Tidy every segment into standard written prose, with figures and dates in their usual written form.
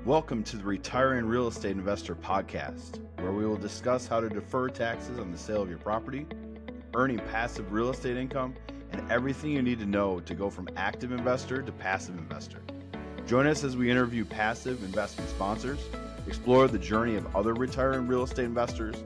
Welcome to the Retiring Real Estate Investor podcast, where we will discuss how to defer taxes on the sale of your property, earning passive real estate income, and everything you need to know to go from active investor to passive investor. Join us as we interview passive investment sponsors, explore the journey of other retiring real estate investors,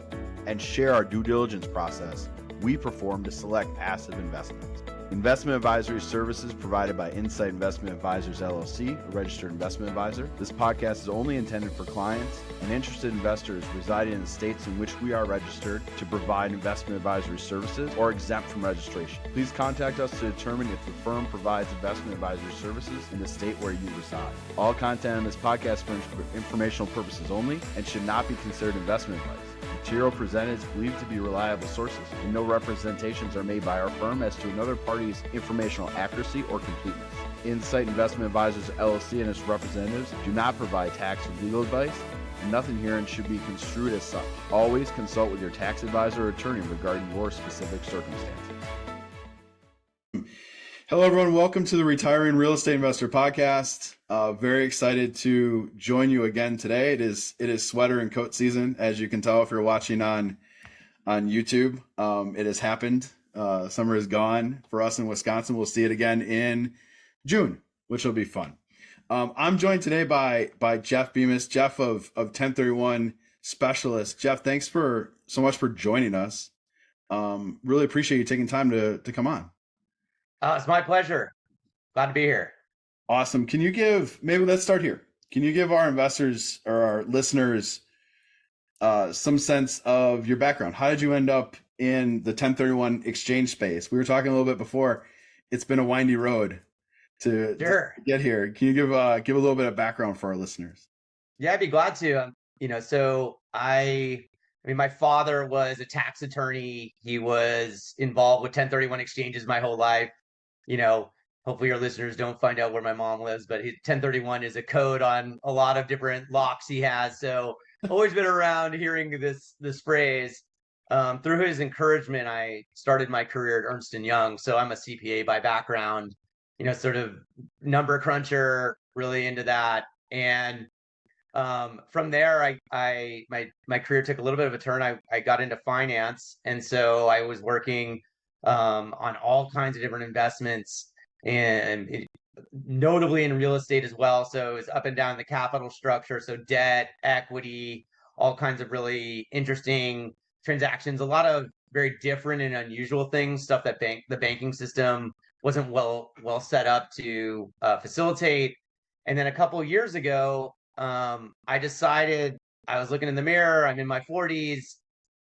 and share our due diligence process we perform to select passive investments. Investment advisory services provided by Insight Investment Advisors, LLC, a registered investment advisor. This podcast is only intended for clients and interested investors residing in the states in which we are registered to provide investment advisory services or exempt from registration. Please contact us to determine if the firm provides investment advisory services in the state where you reside. All content on this podcast is for informational purposes only and should not be considered investment advice. Material presented is believed to be reliable sources, and no representations are made by our firm as to another party's informational accuracy or completeness. Insight Investment Advisors, LLC and its representatives do not provide tax or legal advice, and nothing herein should be construed as such. Always consult with your tax advisor or attorney regarding your specific circumstances. Hello, everyone. Welcome to the Retiring Real Estate Investor podcast. Very excited to join you again today. It is sweater and coat season, as you can tell if you're watching on YouTube. It has happened. Summer is gone for us in Wisconsin. We'll see it again in June, which will be fun. I'm joined today by Jeff Bemis, Jeff of 1031 Specialist. Jeff, thanks so much for joining us. Really appreciate you taking time to come on. It's my pleasure. Glad to be here. Awesome. Maybe let's start here. Can you give our investors or our listeners some sense of your background? How did you end up in the 1031 exchange space? We were talking a little bit before. It's been a windy road to get here. Can you give a little bit of background for our listeners? Yeah, I'd be glad to. My father was a tax attorney. He was involved with 1031 exchanges my whole life. Hopefully your listeners don't find out where my mom lives, but 1031 is a code on a lot of different locks he has. So always been around hearing this phrase. Through his encouragement, I started my career at Ernst & Young. So I'm a CPA by background, sort of number cruncher, really into that. And from there, my career took a little bit of a turn. I got into finance. And so I was working on all kinds of different investments and notably in real estate as well. So it's up and down the capital structure. So debt, equity, all kinds of really interesting transactions, a lot of very different and unusual things, stuff that the banking system wasn't well set up to facilitate. And then a couple of years ago, I decided I was looking in the mirror, I'm in my 40s,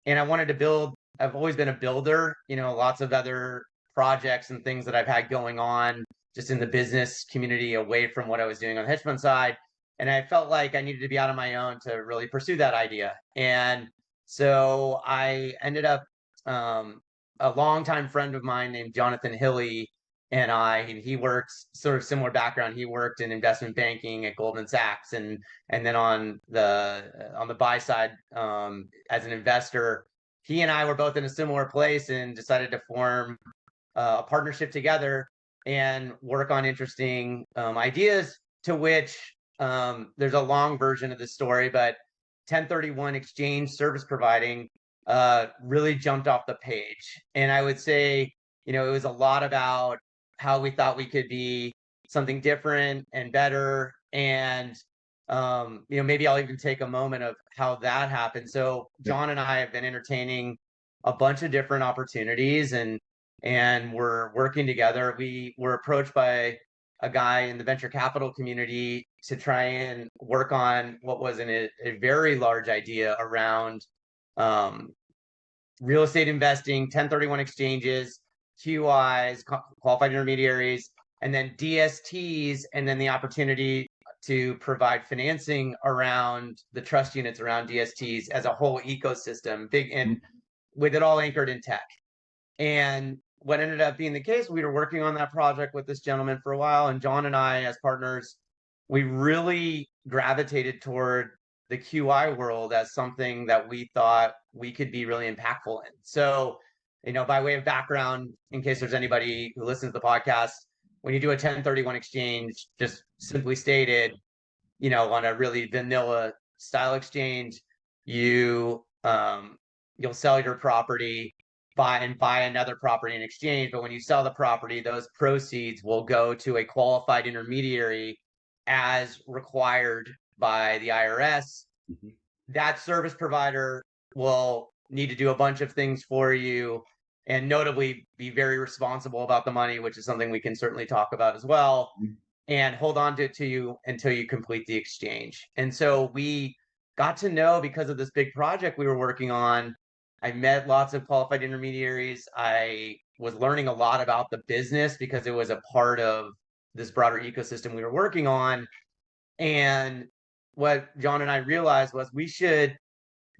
and I wanted to build. I've always been a builder, lots of other projects and things that I've had going on just in the business community away from what I was doing on the hedge fund side. And I felt like I needed to be out on my own to really pursue that idea. And so I ended up, a longtime friend of mine named Jonathan Hilly he works sort of similar background. He worked in investment banking at Goldman Sachs and then on the buy side, as an investor. He and I were both in a similar place and decided to form a partnership together and work on interesting ideas, to which there's a long version of the story, but 1031 exchange service providing really jumped off the page. And I would say, it was a lot about how we thought we could be something different and better. And maybe I'll even take a moment of how that happened. So John and I have been entertaining a bunch of different opportunities and we're working together. We were approached by a guy in the venture capital community to try and work on what was a very large idea around real estate investing, 1031 exchanges, QIs, qualified intermediaries, and then DSTs, and then the opportunity to provide financing around the trust units around DSTs as a whole ecosystem, big and with it all anchored in tech. And what ended up being the case, we were working on that project with this gentleman for a while, and John and I, as partners, we really gravitated toward the QI world as something that we thought we could be really impactful in. So, by way of background, in case there's anybody who listens to the podcast, when you do a 1031 exchange, just simply stated, on a really vanilla style exchange, you you'll sell your property, buy another property in exchange. But when you sell the property, those proceeds will go to a qualified intermediary as required by the IRS. Mhm. That service provider will need to do a bunch of things for you and notably be very responsible about the money, which is something we can certainly talk about as well, and hold on to it to you until you complete the exchange. And so we got to know, because of this big project we were working on, I met lots of qualified intermediaries. I was learning a lot about the business because it was a part of this broader ecosystem we were working on. And what John and I realized was we should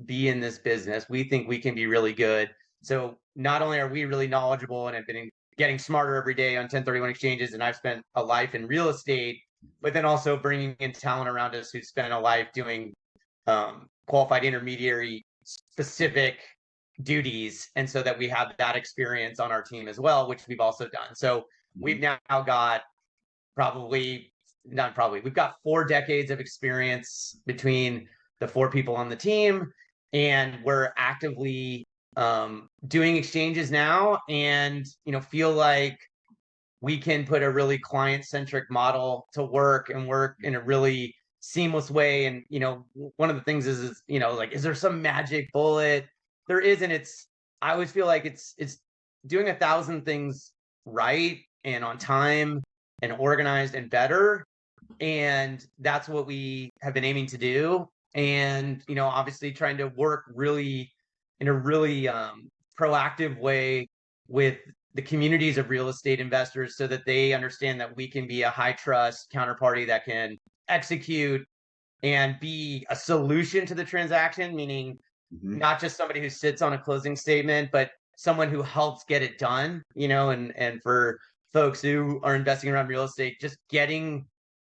be in this business. We think we can be really good. So not only are we really knowledgeable and have been getting smarter every day on 1031 exchanges, and I've spent a life in real estate, but then also bringing in talent around us who spent a life doing qualified intermediary specific duties, and so that we have that experience on our team as well, which we've also done. So we've now got we've got 4 decades of experience between the 4 people on the team, and we're actively doing exchanges now, and feel like we can put a really client-centric model to work and work in a really seamless way. And one of the things is like, is there some magic bullet? There isn't. I always feel like it's doing 1,000 things right and on time and organized and better, and that's what we have been aiming to do. And obviously trying to work really in a really proactive way with the communities of real estate investors, so that they understand that we can be a high trust counterparty that can execute and be a solution to the transaction, meaning not just somebody who sits on a closing statement, but someone who helps get it done. And for folks who are investing around real estate, just getting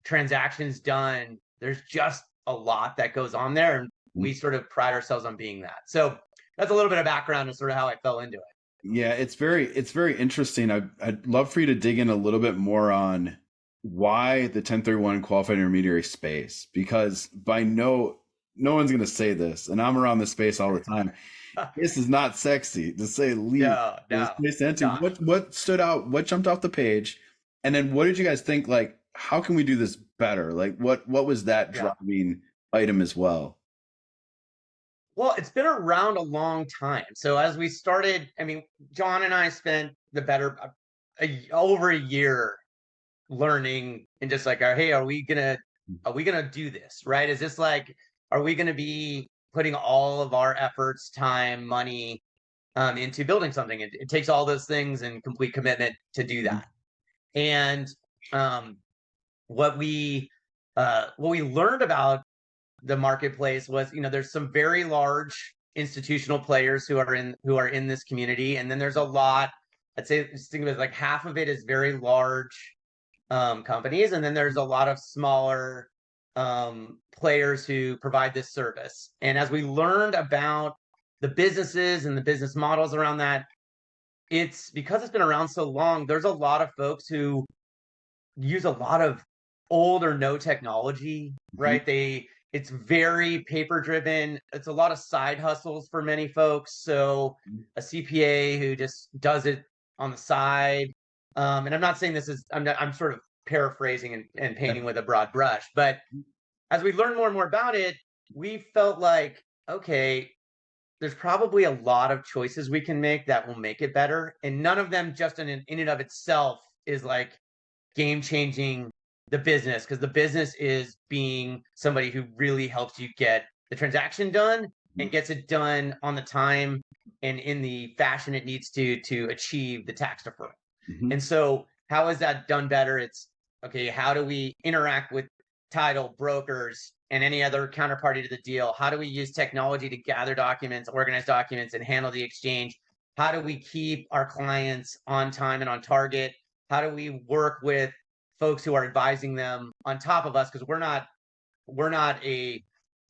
transactions done, there's just a lot that goes on there, and we sort of pride ourselves on being that. So that's a little bit of background and sort of how I fell into it. Yeah, it's very interesting. I'd love for you to dig in a little bit more on why the 1031 qualified intermediary space, because by no one's going to say this, and I'm around this space all the time. This is not sexy, to say the least. No. What stood out? What jumped off the page? And then what did you guys think? Like, how can we do this better? Like, what was that driving item as well? Well, it's been around a long time. So as we started, I mean, John and I spent the better over a year learning, and just like, hey, are we gonna do this right? Is this like, are we gonna be putting all of our efforts, time, money into building something? It takes all those things and complete commitment to do that. And what we learned about the marketplace was, there's some very large institutional players who are in this community, and then there's a lot. I'd say, think of it like half of it is very large companies, and then there's a lot of smaller players who provide this service. And as we learned about the businesses and the business models around that, it's because it's been around so long, there's a lot of folks who use a lot of old or no technology, right? It's very paper driven. It's a lot of side hustles for many folks. So a CPA who just does it on the side. And I'm not saying this is, I'm sort of paraphrasing and painting with a broad brush, but as we learn more and more about it, we felt like, okay, there's probably a lot of choices we can make that will make it better. And none of them just in and of itself is like game changing the business, because the business is being somebody who really helps you get the transaction done and gets it done on the time and in the fashion it needs to achieve the tax deferral. And so how is that done better? It's, okay, how do we interact with title brokers and any other counterparty to the deal? How do we use technology to gather documents, organize documents, and handle the exchange? How do we keep our clients on time and on target? How do we work with folks who are advising them on top of us? Because we're not a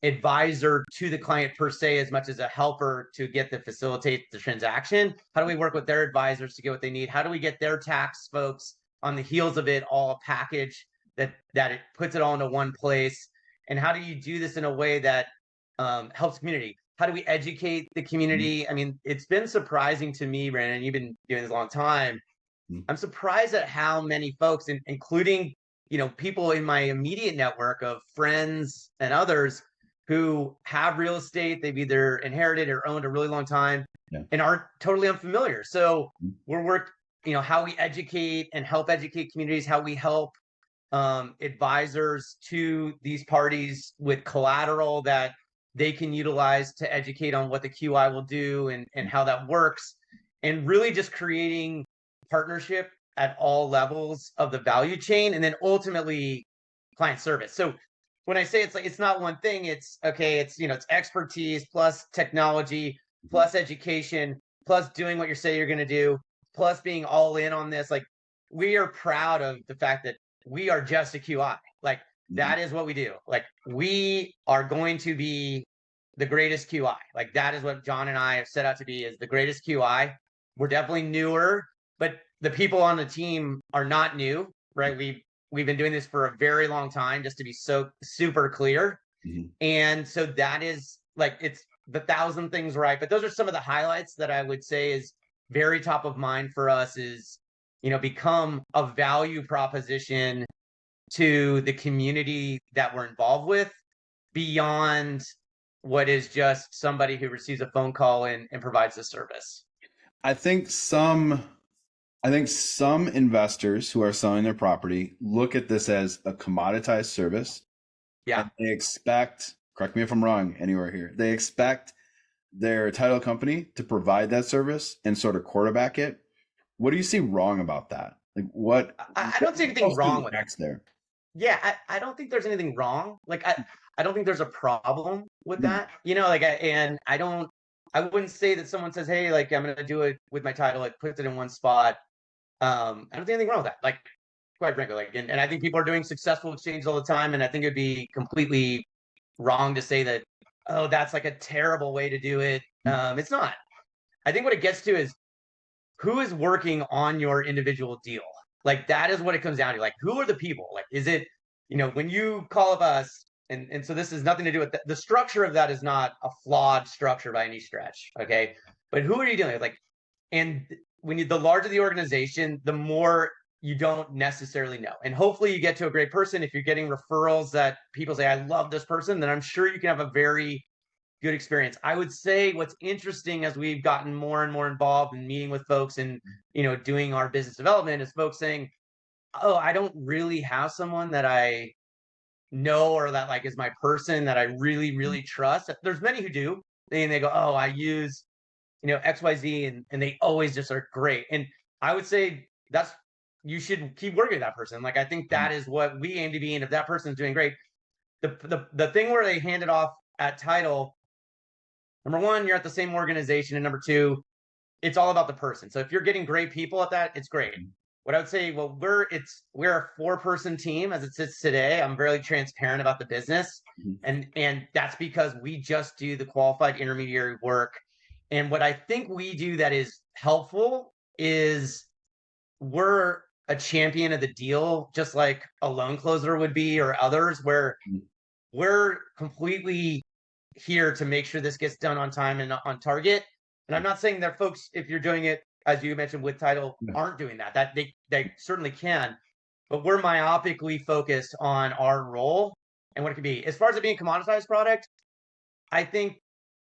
advisor to the client per se, as much as a helper to facilitate the transaction. How do we work with their advisors to get what they need? How do we get their tax folks on the heels of it all a package that it puts it all into one place? And how do you do this in a way that helps community? How do we educate the community? I mean, it's been surprising to me, Brandon, you've been doing this a long time. I'm surprised at how many folks, including, people in my immediate network of friends and others who have real estate, they've either inherited or owned a really long time and aren't totally unfamiliar. So how we educate and help educate communities, how we help advisors to these parties with collateral that they can utilize to educate on what the QI will do and how that works, and really just creating partnership at all levels of the value chain, and then ultimately client service. So when I say it's not one thing, it's it's expertise plus technology plus education plus doing what you say you're going to do plus being all in on this. Like, we are proud of the fact that we are just a QI. Like, that is what we do. Like, we are going to be the greatest QI. Like, that is what John and I have set out to be, is the greatest QI. We're definitely newer, but the people on the team are not new, right? We've been doing this for a very long time, just to be so super clear. And so that is it's the 1,000 things right. But those are some of the highlights that I would say is very top of mind for us, is, become a value proposition to the community that we're involved with, beyond what is just somebody who receives a phone call and provides the service. I think some investors who are selling their property look at this as a commoditized service. Yeah. They expect, correct me if I'm wrong anywhere here, they expect their title company to provide that service and sort of quarterback it. What do you see wrong about that? Like, what? I don't see anything wrong with that there. Yeah, I don't think there's anything wrong. I don't think there's a problem with that. And I wouldn't say that someone says, hey, I'm going to do it with my title, puts it in one spot. I don't think anything wrong with that. Quite frankly, and I think people are doing successful exchanges all the time. And I think it'd be completely wrong to say that, oh, that's a terrible way to do it. It's not. I think what it gets to is, who is working on your individual deal? That is what it comes down to. Who are the people? Is it, when you call up us, and so this has nothing to do with the structure of that is not a flawed structure by any stretch. Okay. But who are you dealing with? And when the larger the organization, the more you don't necessarily know. And hopefully you get to a great person. If you're getting referrals that people say, I love this person, then I'm sure you can have a very good experience. I would say what's interesting, as we've gotten more and more involved in meeting with folks and, doing our business development, is folks saying, oh, I don't really have someone that I know or that is my person that I really, really trust. There's many who do. And they go, oh, I use, XYZ, and they always just are great. And I would say you should keep working with that person. I think that is what we aim to be. And if that person is doing great, the thing where they hand it off at title, number one, you're at the same organization. And number two, it's all about the person. So if you're getting great people at that, it's great. What I would say, well, we're a 4-person team as it sits today. I'm very transparent about the business. And that's because we just do the qualified intermediary work. And what I think we do that is helpful is we're a champion of the deal, just like a loan closer would be, or others, where we're completely here to make sure this gets done on time and on target. And I'm not saying that folks, if you're doing it, as you mentioned with title, aren't doing that. That they certainly can, but we're myopically focused on our role and what it can be. As far as it being a commoditized product, I think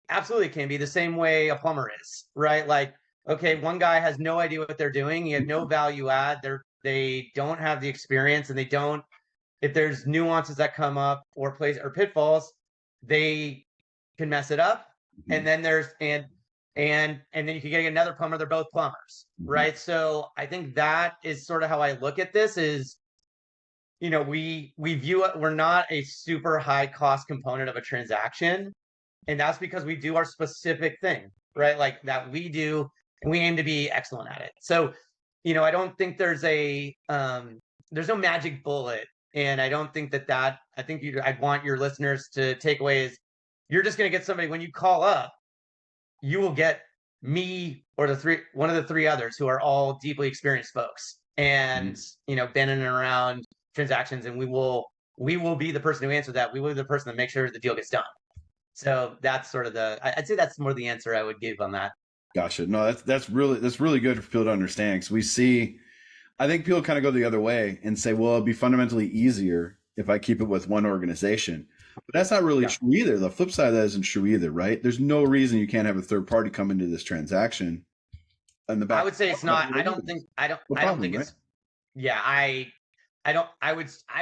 absolutely it can be the same way a plumber is, right? Okay, one guy has no idea what they're doing. You have no value add. They don't have the experience, and they don't. If there's nuances that come up or pitfalls, they can mess it up. And then there's and then you can get another plumber. They're both plumbers, right? So I think that is sort of how I look at this. Is we view it. We're not a super high cost component of a transaction, and that's because we do our specific thing, right? That we do, and we aim to be excellent at it. So I don't think there's no magic bullet, and I don't think that. I think I'd want your listeners to take away is, you're just going to get somebody when you call up. You will get me or one of the 3 others who are all deeply experienced folks, and been in and around transactions, and we will we will be the person who answers that. We will be the person that makes sure the deal gets done. So that's sort of I'd say that's more the answer I would give on that. Gotcha. No, that's really good for people to understand, because we see, I think people kind of go the other way and say, well, it'd be fundamentally easier if I keep it with one organization. But that's not really true either. The flip side of that isn't true either, right? There's no reason you can't have a third party come into this transaction in the back. I would say it's not. I don't think it's. Yeah, I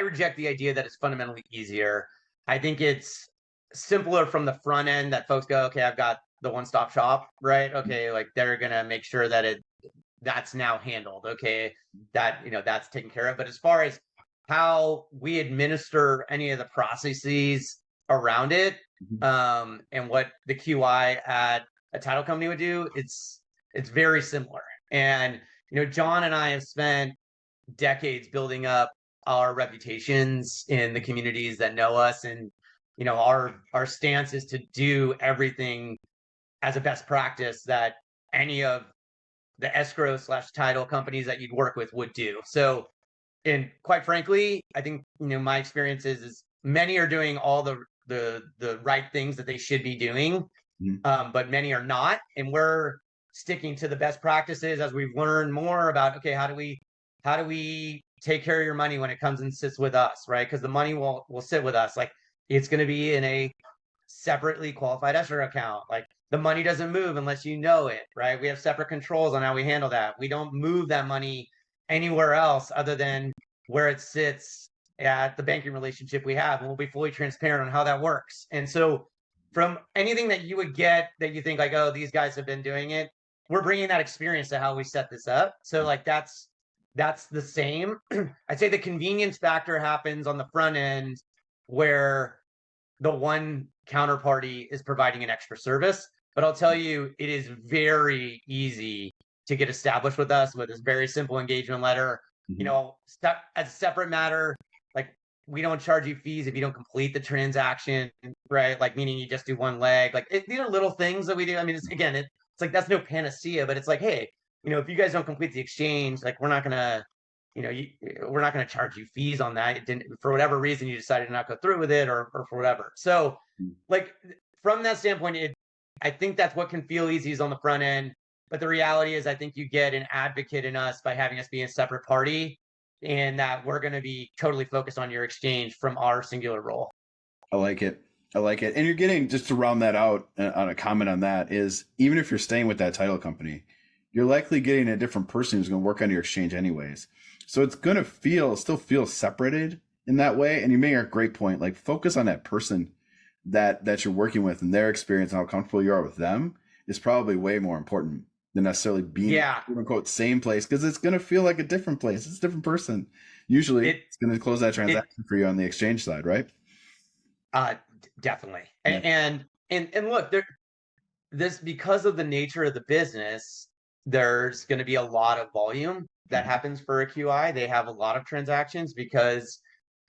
reject the idea that it's fundamentally easier. I think it's simpler from the front end, that folks go, okay, I've got the one-stop shop, right? Okay, like they're gonna make sure that that's now handled. Okay, that that's taken care of. But as far as how we administer any of the processes around it, and what the QI at a title company would do, it's very similar. And John and I have spent decades building up our reputations in the communities that know us, and our stance is to do everything as a best practice that any of the escrow / title companies that you'd work with would do. So, and quite frankly, I think my experience is many are doing all the right things that they should be doing, but many are not, and we're sticking to the best practices as we've learned more about, okay, how do we take care of your money when it comes and sits with us, right? Because the money will sit with us. Like, it's going to be in a separately qualified escrow account. Like, the money doesn't move unless you know it, right? We have separate controls on how we handle that. We don't move that money anywhere else other than where it sits at the banking relationship we have, and we'll be fully transparent on how that works. And so from anything that you would get that you think like, oh, these guys have been doing it, we're bringing that experience to how we set this up. So like that's the same. I'd say the convenience factor happens on the front end where the one counterparty is providing an extra service. But I'll tell you, it is very easy to get established with us with this very simple engagement letter. As a separate matter, like, we don't charge you fees if you don't complete the transaction, right? Like, meaning you just do one leg. Like, these are little things that we do. I mean, it's like, that's no panacea, but it's like, hey, if you guys don't complete the exchange, like, we're not gonna, we're not gonna charge you fees on that. It didn't, for whatever reason, you decided to not go through with it, or for whatever. So, like, from that standpoint, I think that's what can feel easy is on the front end. But the reality is, I think you get an advocate in us by having us be a separate party, and that we're going to be totally focused on your exchange from our singular role. I like it. And you're getting, just to round that out on a comment on that, is even if you're staying with that title company, you're likely getting a different person who's going to work on your exchange anyways. So it's going to still feel separated in that way. And you make a great point. Like, focus on that person that you're working with, and their experience and how comfortable you are with them is probably way more important than necessarily being quote unquote same place, because it's going to feel like a different place. It's a different person. Usually it's going to close that transaction for you on the exchange side, right? Definitely. Yeah. And look, this, because of the nature of the business, there's going to be a lot of volume that happens for a QI. They have a lot of transactions because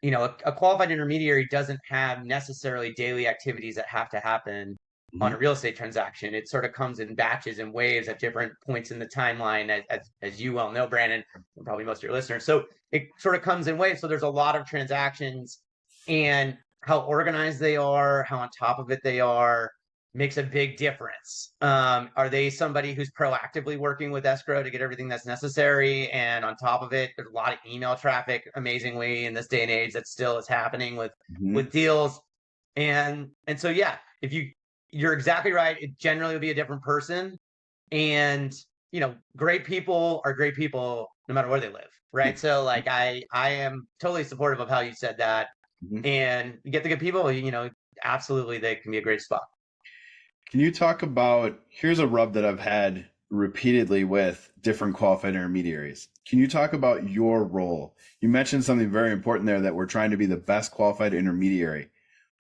a qualified intermediary doesn't have necessarily daily activities that have to happen on a real estate transaction. It sort of comes in batches and waves at different points in the timeline, as you well know, Brandon, and probably most of your listeners. So it sort of comes in waves. So there's a lot of transactions, and how organized they are, how on top of it they are, makes a big difference. Are they somebody who's proactively working with escrow to get everything that's necessary? And on top of it, there's a lot of email traffic, amazingly, in this day and age, that still is happening with deals. And so, yeah, if you're exactly right. It generally will be a different person, and great people are great people no matter where they live, right? So like, I am totally supportive of how you said that, and you get the good people, absolutely, they can be a great spot. Can you talk about, here's a rub that I've had repeatedly with different qualified intermediaries. Can you talk about your role? You mentioned something very important there, that we're trying to be the best qualified intermediary,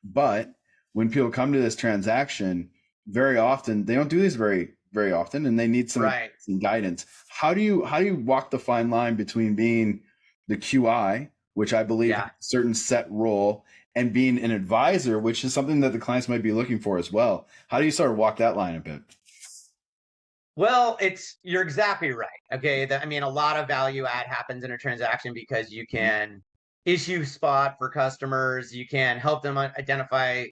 but when people come to this transaction, very often they don't do this very, very often, and they need some guidance. How do you walk the fine line between being the QI, which I believe has a certain set role, and being an advisor, which is something that the clients might be looking for as well? How do you sort of walk that line a bit? Well, you're exactly right. Okay. A lot of value add happens in a transaction because you can issue spot for customers. You can help them identify,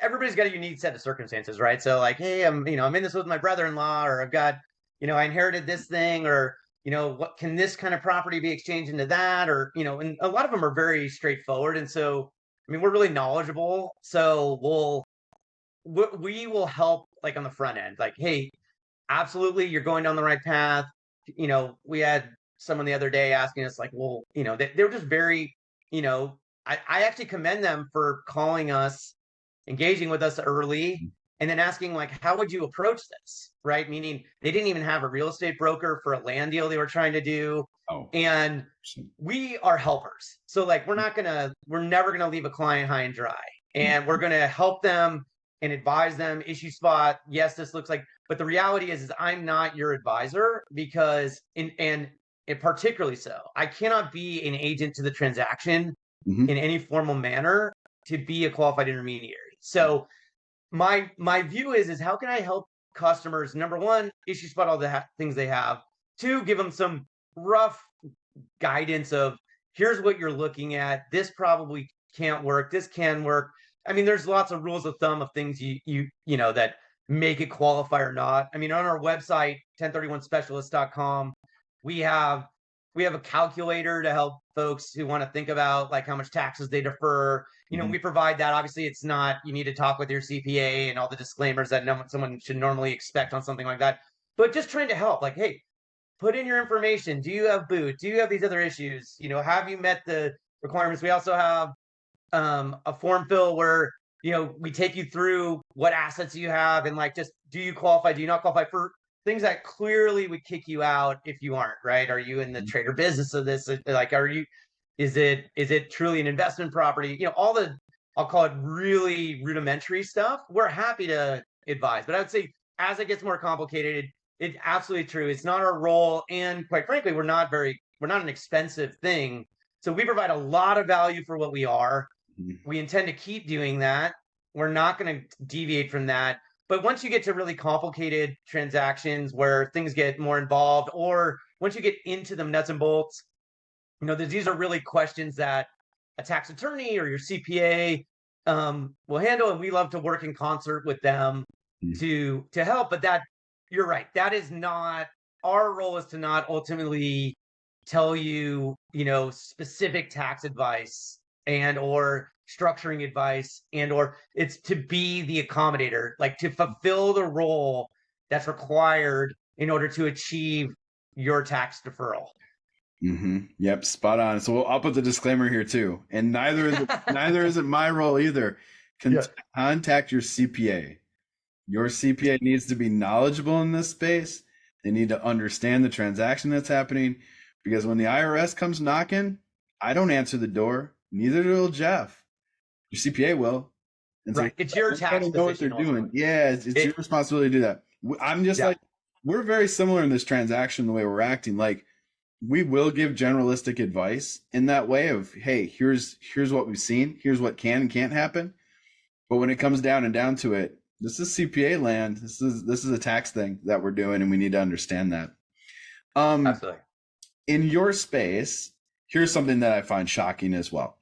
everybody's got a unique set of circumstances, right? So like, hey, I'm in this with my brother-in-law, or I've got, I inherited this thing, or, what can this kind of property be exchanged into that? Or, and a lot of them are very straightforward. And so, I mean, we're really knowledgeable. So we will help like on the front end, like, hey, absolutely, you're going down the right path. We had someone the other day asking us like, well, they're just very, I actually commend them for calling us, engaging with us early, and then asking like, how would you approach this? Right. Meaning they didn't even have a real estate broker for a land deal they were trying to do. Oh, and we are helpers. So like, we're never going to leave a client high and dry, and we're going to help them and advise them, issue spot. Yes, this looks like, but the reality is I'm not your advisor, because and particularly so, I cannot be an agent to the transaction in any formal manner to be a qualified intermediary. So my view is how can I help customers? Number one, issue spot all the things they have. Two, give them some rough guidance of here's what you're looking at. This probably can't work. This can work. I mean, there's lots of rules of thumb of things you that make it qualify or not. I mean, on our website, 1031specialist.com, we have a calculator to help folks who want to think about like how much taxes they defer. We provide that. Obviously, it's not, you need to talk with your CPA and all the disclaimers that someone should normally expect on something like that. But just trying to help, like, hey, put in your information. Do you have boot? Do you have these other issues? Have you met the requirements? We also have a form fill where, we take you through what assets you have and like, just, do you qualify? Do you not qualify for things that clearly would kick you out if you aren't, right? Are you in the trader business of this? Like, is it truly an investment property? All the, I'll call it really rudimentary stuff. We're happy to advise, but I would say as it gets more complicated, it's absolutely true. It's not our role. And quite frankly, we're not an expensive thing. So we provide a lot of value for what we are. We intend to keep doing that. We're not going to deviate from that. But once you get to really complicated transactions where things get more involved, or once you get into the nuts and bolts, these are really questions that a tax attorney or your CPA will handle. And we love to work in concert with them to help. But that, you're right. That is not our role, is to not ultimately tell you, specific tax advice and or structuring advice, and or it's to be the accommodator, like to fulfill the role that's required in order to achieve your tax deferral. Yep, spot on. So I'll put the disclaimer here too, and neither is it my role either. Contact your CPA. Your CPA needs to be knowledgeable in this space. They need to understand the transaction that's happening, because when the IRS comes knocking, I don't answer the door. Neither will Jeff. Your CPA will. And right. So it's your tax know what they're doing. Yeah, it's your responsibility to do that. I'm just like, we're very similar in this transaction, the way we're acting. Like, we will give generalistic advice in that way of, hey, here's what we've seen. Here's what can and can't happen. But when it comes down to it, this is CPA land. This is a tax thing that we're doing, and we need to understand that. Absolutely. In your space, here's something that I find shocking as well.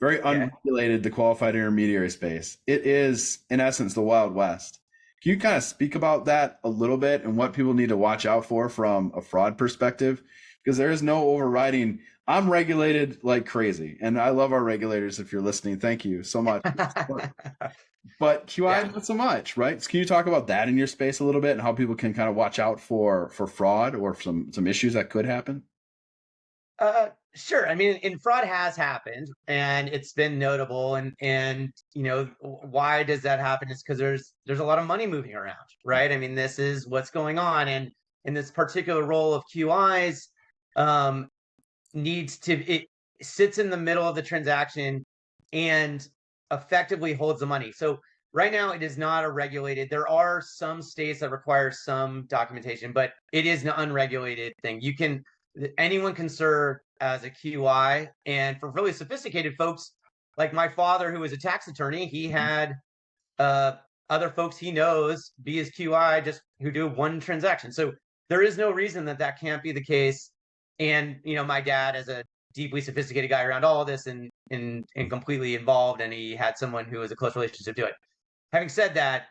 Very unregulated, the qualified intermediary space. It is, in essence, the Wild West. Can you kind of speak about that a little bit and what people need to watch out for from a fraud perspective? Because there is no overriding. I'm regulated like crazy, and I love our regulators. If you're listening, thank you so much. But QI not so much, right? So can you talk about that in your space a little bit and how people can kind of watch out for fraud or some issues that could happen? Sure. I mean, and fraud has happened, and it's been notable. And why does that happen? It's because there's a lot of money moving around, right? I mean, this is what's going on, and in this particular role of QIs, it sits in the middle of the transaction and effectively holds the money. So right now it is not a regulated. There are some states that require some documentation, but it is an unregulated thing. Anyone can serve as a QI, and for really sophisticated folks like my father, who is a tax attorney, he had other folks he knows be his QI, just who do one transaction. So there is no reason that can't be the case. And my dad, as a deeply sophisticated guy around all of this and completely involved, and he had someone who was a close relationship to it. Having said that,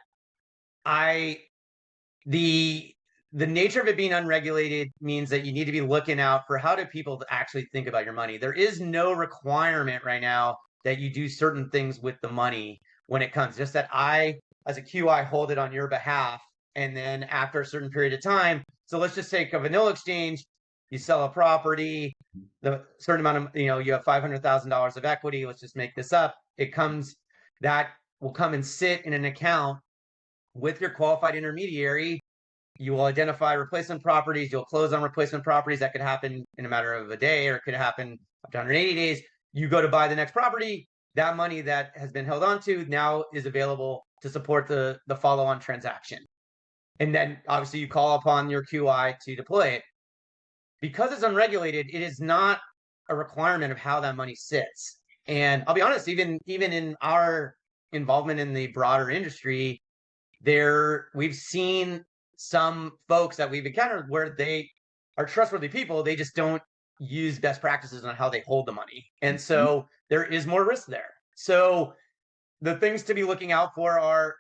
the nature of it being unregulated means that you need to be looking out for how do people actually think about your money. There is no requirement right now that you do certain things with the money when it comes, just that I, as a QI, hold it on your behalf. And then after a certain period of time, so let's just take a vanilla exchange, you sell a property, the certain amount of, you have $500,000 of equity. Let's just make this up. That will come and sit in an account with your qualified intermediary. You will identify replacement properties. You'll close on replacement properties. That could happen in a matter of a day, or it could happen up to 180 days. You go to buy the next property. That money that has been held onto now is available to support the follow-on transaction. And then obviously you call upon your QI to deploy it. Because it's unregulated, it is not a requirement of how that money sits. And I'll be honest, even in our involvement in the broader industry, we've seen some folks that we've encountered where they are trustworthy people. They just don't use best practices on how they hold the money. And so there is more risk there. So the things to be looking out for are,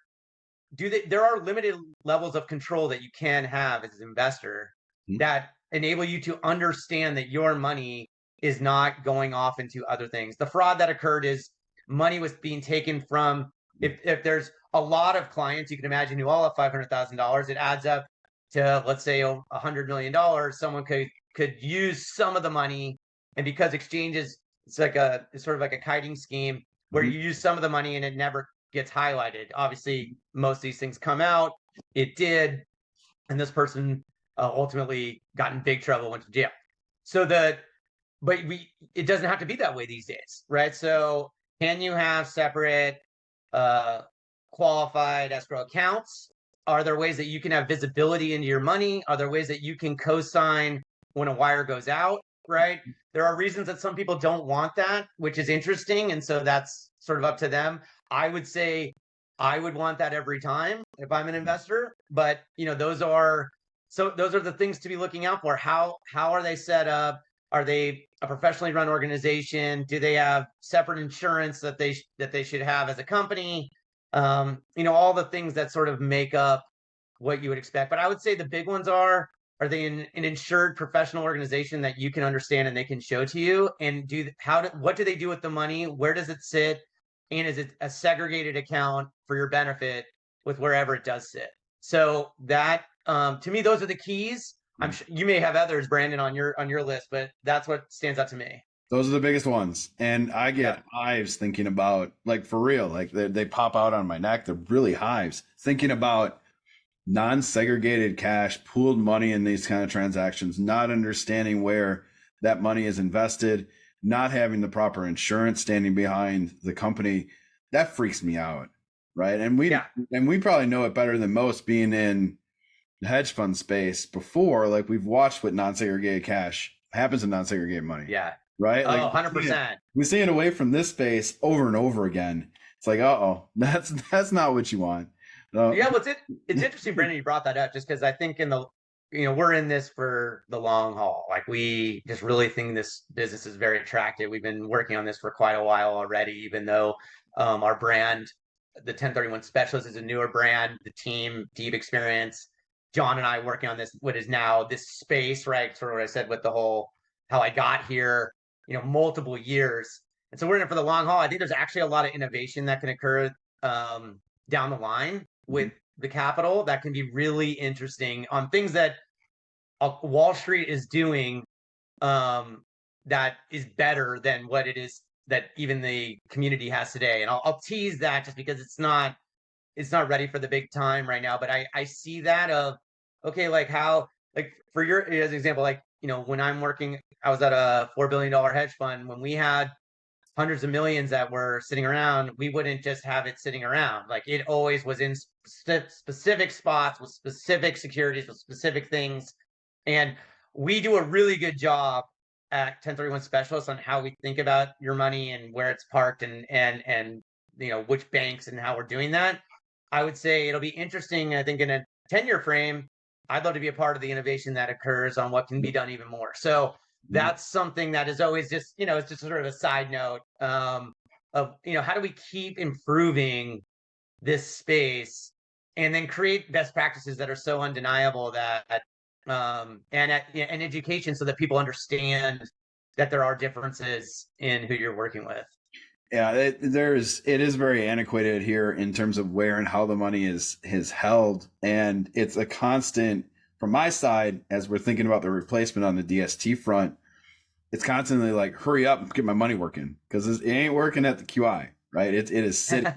there are limited levels of control that you can have as an investor that enable you to understand that your money is not going off into other things. The fraud that occurred is money was being taken from, if there's a lot of clients, you can imagine, who all have $500,000, it adds up to, let's say, $100 million. Someone could use some of the money, and because exchanges, it's sort of like a kiting scheme where you use some of the money and it never gets highlighted. Obviously, most of these things come out. It did, and this person ultimately got in big trouble, went to jail. It doesn't have to be that way these days, right? So can you have separate qualified escrow accounts? Are there ways that you can have visibility into your money? Are there ways that you can co-sign when a wire goes out, right? There are reasons that some people don't want that, which is interesting. And so that's sort of up to them. I would say I would want that every time if I'm an investor, but those are the things to be looking out for. How are they set up? Are they a professionally run organization? Do they have separate insurance that they should have as a company? All the things that sort of make up what you would expect. But I would say the big ones are they an insured professional organization that you can understand and they can show to you? And what do they do with the money? Where does it sit? And is it a segregated account for your benefit with wherever it does sit? So that, to me, those are the keys. I'm sure you may have others, Brandon, on your list, but that's what stands out to me. Those are the biggest ones. And I get hives thinking about, like, for real, like they pop out on my neck. They're really hives thinking about non-segregated cash, pooled money in these kind of transactions, not understanding where that money is invested, not having the proper insurance standing behind the company. That freaks me out. Right. And we probably know it better than most, being in the hedge fund space before. Like, we've watched what non-segregated cash happens in non-segregated money. Yeah. Right. Like, 100%. We see it away from this space over and over again. It's like, that's not what you want. It's interesting, Brandon, you brought that up, just because I think we're in this for the long haul. Like, we just really think this business is very attractive. We've been working on this for quite a while already, even though our brand, the 1031 Specialist, is a newer brand. The team, deep experience. John and I working on this, what is now this space, right? Sort of what I said with the whole, how I got here, multiple years. And so we're in it for the long haul. I think there's actually a lot of innovation that can occur down the line with the capital that can be really interesting on things that Wall Street is doing that is better than what it is that even the community has today. And I'll tease that just because it's not ready for the big time right now. But I see that of, okay, like how, like for your, as an example, like, when I'm working, I was at a $4 billion hedge fund. When we had hundreds of millions that were sitting around, we wouldn't just have it sitting around. Like, it always was in specific spots with specific securities, with specific things. And we do a really good job at 1031 Specialists on how we think about your money and where it's parked and which banks and how we're doing that. I would say it'll be interesting. I think in a 10-year frame, I'd love to be a part of the innovation that occurs on what can be done even more. So that's something that is always just, it's just sort of a side note of, how do we keep improving this space and then create best practices that are so undeniable that, and education so that people understand that there are differences in who you're working with. Yeah, it is very antiquated here in terms of where and how the money is held, and it's a constant from my side as we're thinking about the replacement on the DST front. It's constantly like, hurry up and get my money working, because it ain't working at the QI, right? It is sitting.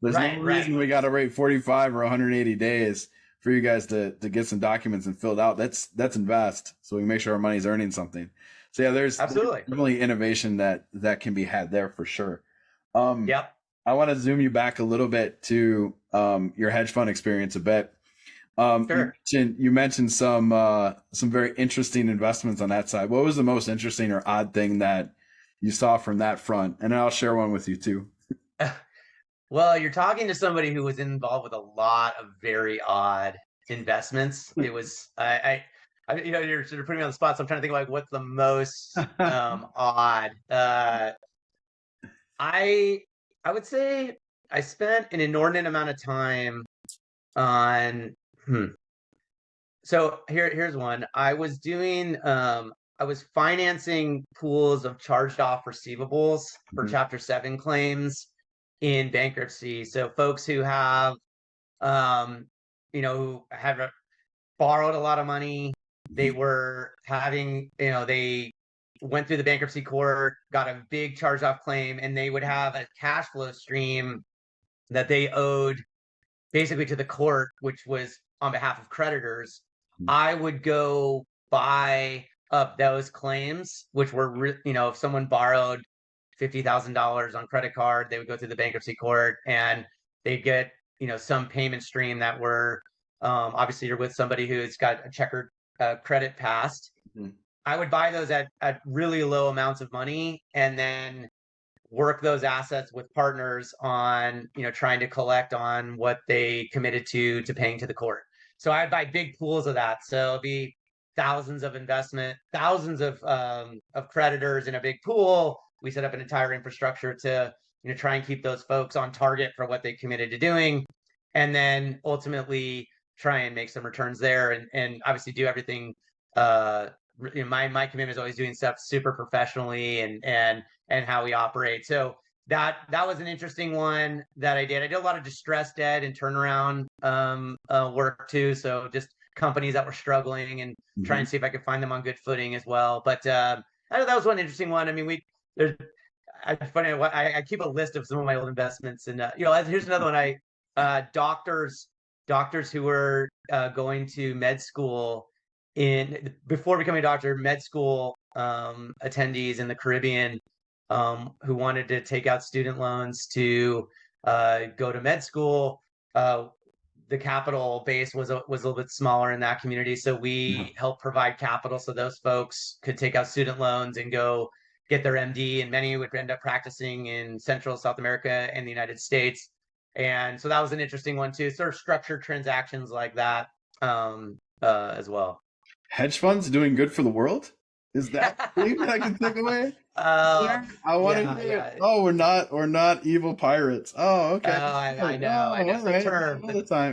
There's no reason we got to wait 45 or 180 days for you guys to get some documents and filled out. That's invest, so we make sure our money's earning something. So yeah, there's definitely innovation that can be had there for sure. Yep. I want to zoom you back a little bit to your hedge fund experience a bit. Sure. You mentioned some very interesting investments on that side. What was the most interesting or odd thing that you saw from that front? And I'll share one with you too. Well, you're talking to somebody who was involved with a lot of very odd investments. It was you're sort of putting me on the spot, so I'm trying to think like what's the most odd. I would say I spent an inordinate amount of time on. So here's one. I was doing. I was financing pools of charged off receivables for Chapter 7 claims in bankruptcy. So folks who have, who have borrowed a lot of money, they were having, they went through the bankruptcy court, got a big charged off claim, and they would have a cash flow stream that they owed basically to the court, which was on behalf of creditors. I would go buy up those claims, which were, if someone borrowed $50,000 on credit card, they would go through the bankruptcy court and they'd get, some payment stream that were, obviously you're with somebody who's got a checkered credit past. I would buy those at really low amounts of money and then work those assets with partners on, trying to collect on what they committed to paying to the court. So I'd buy big pools of that. So it'd be thousands of creditors in a big pool. We set up an entire infrastructure to, try and keep those folks on target for what they committed to doing, and then ultimately try and make some returns there, and obviously do everything. My commitment is always doing stuff super professionally and how we operate. So that was an interesting one that I did. I did a lot of distressed debt and turnaround work too. So just companies that were struggling and try and see if I could find them on good footing as well. But that was one interesting one. I mean, I keep a list of some of my old investments, and here's another one. Doctors who were going to med school before becoming a doctor, med school attendees in the Caribbean who wanted to take out student loans to go to med school. The capital base was a little bit smaller in that community, so we helped provide capital so those folks could take out student loans and go get their MD, and many would end up practicing in Central South America and the United States. And so that was an interesting one too, sort of structured transactions like that as well. Hedge funds doing good for the world? Is that what I can take away? I want to hear it. Oh, we're not evil pirates. Oh, okay. I know. I know the term.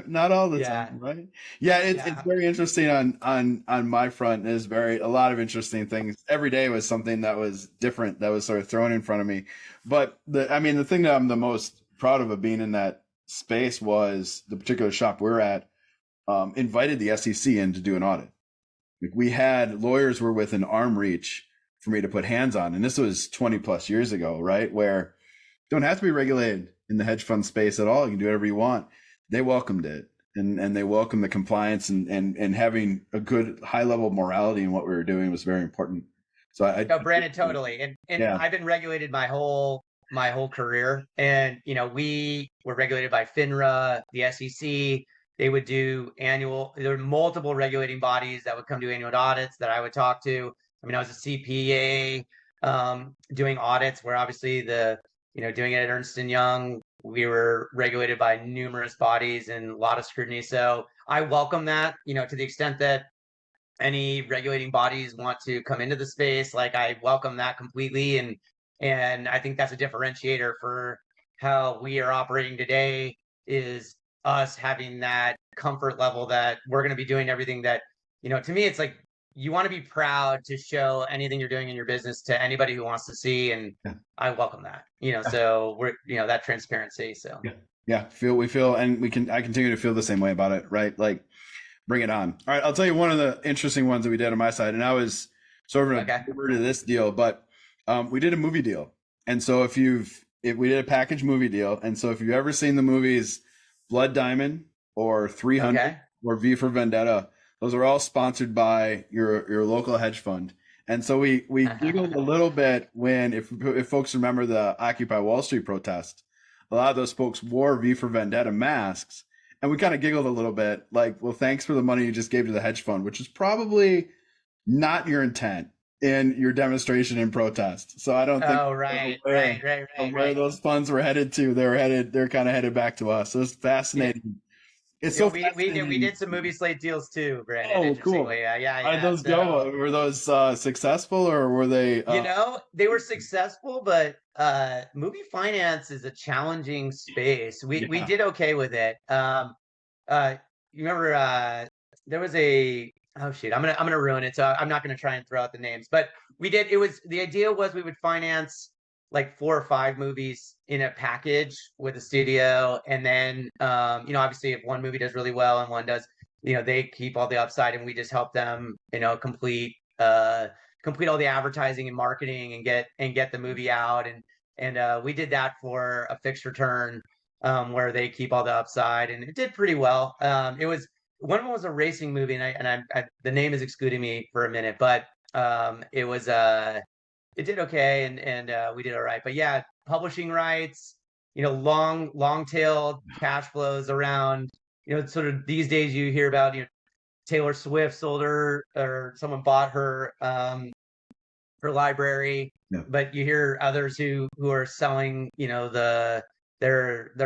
Not all the time, right? Yeah, it's very interesting on my front. There's a lot of interesting things. Every day was something that was different that was sort of thrown in front of me. But the thing that I'm the most proud of being in that space was the particular shop we're at invited the SEC in to do an audit. We had lawyers were within arm reach for me to put hands on. And this was 20 plus years ago, right? Where you don't have to be regulated in the hedge fund space at all. You can do whatever you want. They welcomed it and they welcomed the compliance and having a good high level of morality in what we were doing was very important. So Brandon, totally. And I've been regulated my whole career. And, we were regulated by FINRA, the SEC. They would do there were multiple regulating bodies that would come do annual audits that I would talk to. I mean, I was a CPA doing audits where obviously doing it at Ernst & Young, we were regulated by numerous bodies and a lot of scrutiny. So I welcome that, to the extent that any regulating bodies want to come into the space, like I welcome that completely. And I think that's a differentiator for how we are operating today, is us having that comfort level that we're going to be doing everything that, to me, it's like you want to be proud to show anything you're doing in your business to anybody who wants to see. And Yeah. I welcome that, Yeah. so we're, that transparency. So Yeah. Yeah. We feel, and I continue to feel the same way about it, right? Like, bring it on. All right. I'll tell you one of the interesting ones that we did on my side, and I was sort of an okay. observer to this deal, but we did a movie deal. And so if we did a package movie deal. And so if you've ever seen the movies Blood Diamond or 300 Okay. or V for Vendetta, those are all sponsored by your local hedge fund. And so we giggled a little bit when, if folks remember the Occupy Wall Street protest, a lot of those folks wore V for Vendetta masks. And we kind of giggled a little bit, like, well, thanks for the money you just gave to the hedge fund, which is probably not your intent in your demonstration and protest. So I don't think where those funds were headed to. They're kind of headed back to us. So it's fascinating. Yeah. It's so fascinating. We did some movie slate deals too, Brandon. Oh, cool. Yeah. How did those go? Were those successful, or were they? They were successful, but movie finance is a challenging space. We did okay with it. You remember there was a I'm gonna ruin it, so I'm not gonna try and throw out the names, but the idea was we would finance like 4 or 5 movies in a package with a studio, and then obviously if one movie does really well and one does, they keep all the upside, and we just help them complete all the advertising and marketing and get the movie out, and we did that for a fixed return, where they keep all the upside, and it did pretty well. It was one of them was a racing movie, and I the name is excluding me for a minute, but it was it did okay, and we did all right. But yeah, publishing rights, long tail cash flows around, sort of these days you hear about, Taylor Swift sold her, or someone bought her library. Yeah. But you hear others who are selling, their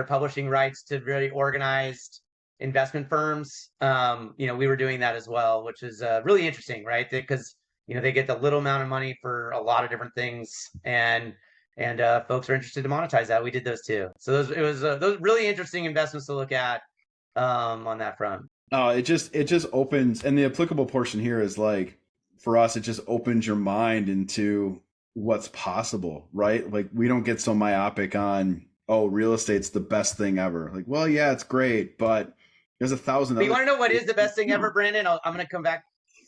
publishing rights to very organized investment firms. We were doing that as well, which is really interesting, right? Because they get the little amount of money for a lot of different things, and folks are interested to monetize that. We did those too. So those really interesting investments to look at on that front. No, it just opens, and the applicable portion here is like, for us, it just opens your mind into what's possible, right? Like, we don't get so myopic on, oh, real estate's the best thing ever. Like, well, yeah, it's great, but there's 1,000 But you want to know what is the best thing ever, Brandon? I'm going to come back.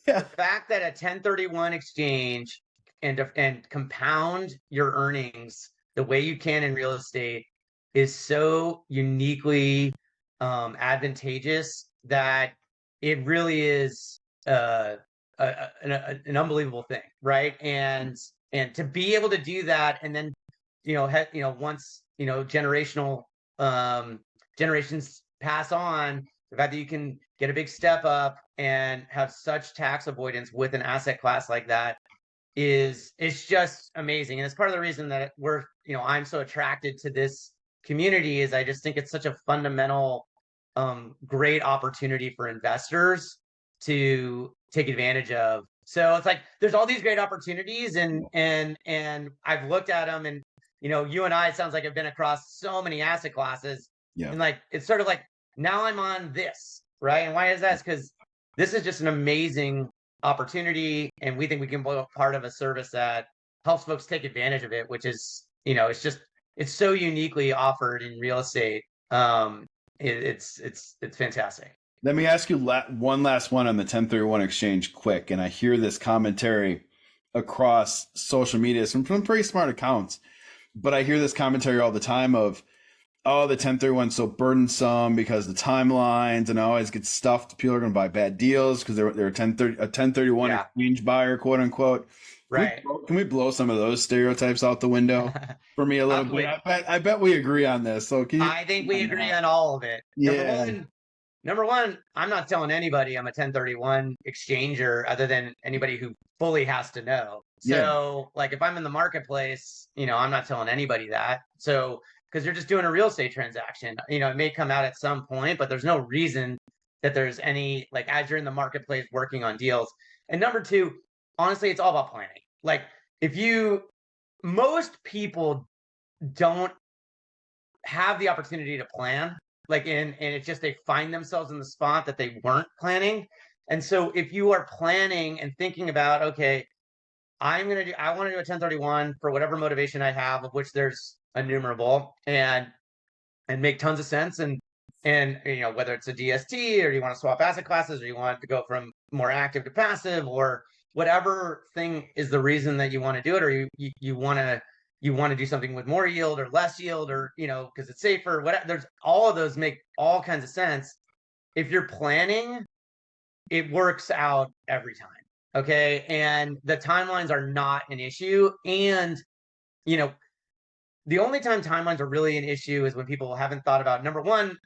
Yeah. The fact that a 1031 exchange and compound your earnings the way you can in real estate is so uniquely advantageous that it really is an unbelievable thing, right? And to be able to do that, and then once generations pass on, the fact that you can get a big step up and have such tax avoidance with an asset class like that it's just amazing. And it's part of the reason that I'm so attracted to this community, is I just think it's such a fundamental great opportunity for investors to take advantage of. So it's like there's all these great opportunities, and I've looked at them, and you and I, it sounds like, have been across so many asset classes. Yeah. And like it's sort of like, now I'm on this, right? And why is that? It's because this is just an amazing opportunity, and we think we can be part of a service that helps folks take advantage of it, which is, it's so uniquely offered in real estate. It's fantastic. Let me ask you one last one on the 1031 exchange quick. And I hear this commentary across social media from pretty smart accounts, but I hear this commentary all the time of, oh, the 1031's so burdensome because the timelines, and I always get stuffed. People are going to buy bad deals because they're a 1031 exchange buyer, quote unquote. Right. Can we blow some of those stereotypes out the window for me a little bit? I bet we agree on this. So I think we agree on all of it. Yeah. Number one, I'm not telling anybody I'm a 1031 exchanger, other than anybody who fully has to know. So like, if I'm in the marketplace, I'm not telling anybody that. So, because you're just doing a real estate transaction, it may come out at some point, but there's no reason that there's any, like, as you're in the marketplace working on deals. And number two, honestly, it's all about planning. Like, most people don't have the opportunity to plan, like, and it's just they find themselves in the spot that they weren't planning. And so if you are planning and thinking about, okay, I want to do a 1031 for whatever motivation I have, of which there's innumerable, and make tons of sense. And whether it's a DST, or you want to swap asset classes, or you want to go from more active to passive, or whatever thing is the reason that you want to do it, or you want to do something with more yield or less yield, or because it's safer, whatever. There's all of those make all kinds of sense. If you're planning, it works out every time. Okay. And the timelines are not an issue. And, the only time timelines are really an issue is when people haven't thought about, number one,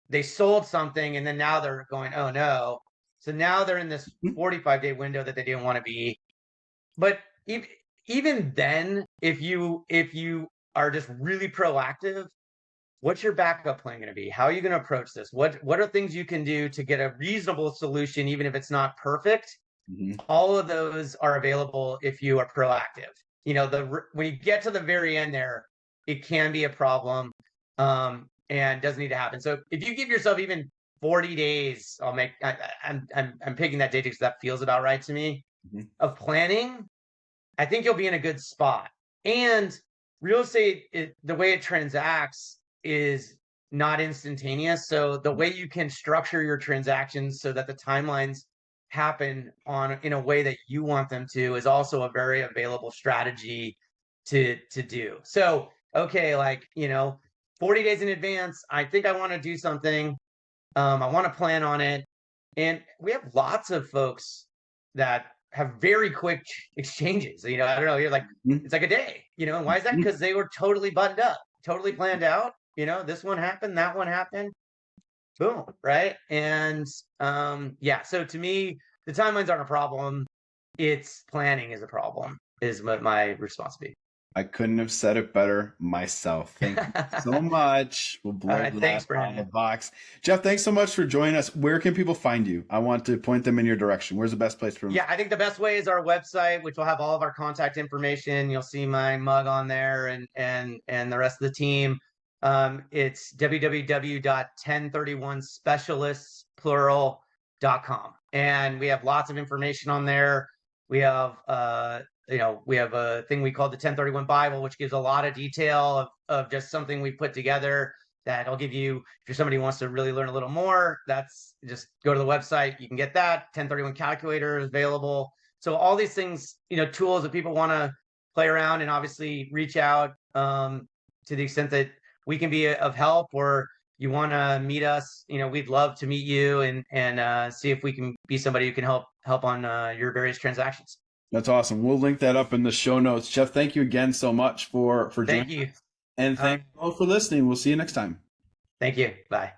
they sold something and then now they're going, oh no. So now they're in this 45-day window that they didn't want to be. But even then, if you are just really proactive, what's your backup plan going to be? How are you going to approach this? What are things you can do to get a reasonable solution, even if it's not perfect? Mm-hmm. All of those are available if you are proactive. When you get to the very end there, it can be a problem, and doesn't need to happen. So if you give yourself even 40 days, I'm picking that date because that feels about right to me, mm-hmm. of planning, I think you'll be in a good spot. And real estate, the way it transacts is not instantaneous. So the way you can structure your transactions so that the timelines happen in a way that you want them to is also a very available strategy to do. So, okay, 40 days in advance, I think I want to do something. I want to plan on it. And we have lots of folks that have very quick exchanges. I don't know, you're like, it's like a day, and why is that? Because they were totally buttoned up, totally planned out. This one happened, that one happened. Boom, right? And so to me, the timelines aren't a problem. It's planning is a problem, is what my response would be. I couldn't have said it better myself. Thank you so much. We'll blur that on the box. Jeff, thanks so much for joining us. Where can people find you? I want to point them in your direction. Where's the best place for them? Yeah, I think the best way is our website, which will have all of our contact information. You'll see my mug on there, and the rest of the team. It's www.1031specialists.com. And we have lots of information on there. We have, we have a thing we call the 1031 Bible, which gives a lot of detail of just something we put together that'll give you, if you're somebody who wants to really learn a little more, that's just go to the website. You can get that. 1031 calculator is available. So all these things, tools that people want to play around, and obviously reach out to the extent that we can be of help, or you want to meet us, we'd love to meet you and see if we can be somebody who can help on your various transactions. That's awesome. We'll link that up in the show notes. Jeff, thank you again so much for joining. Thank you. And thank you all for listening. We'll see you next time. Thank you. Bye.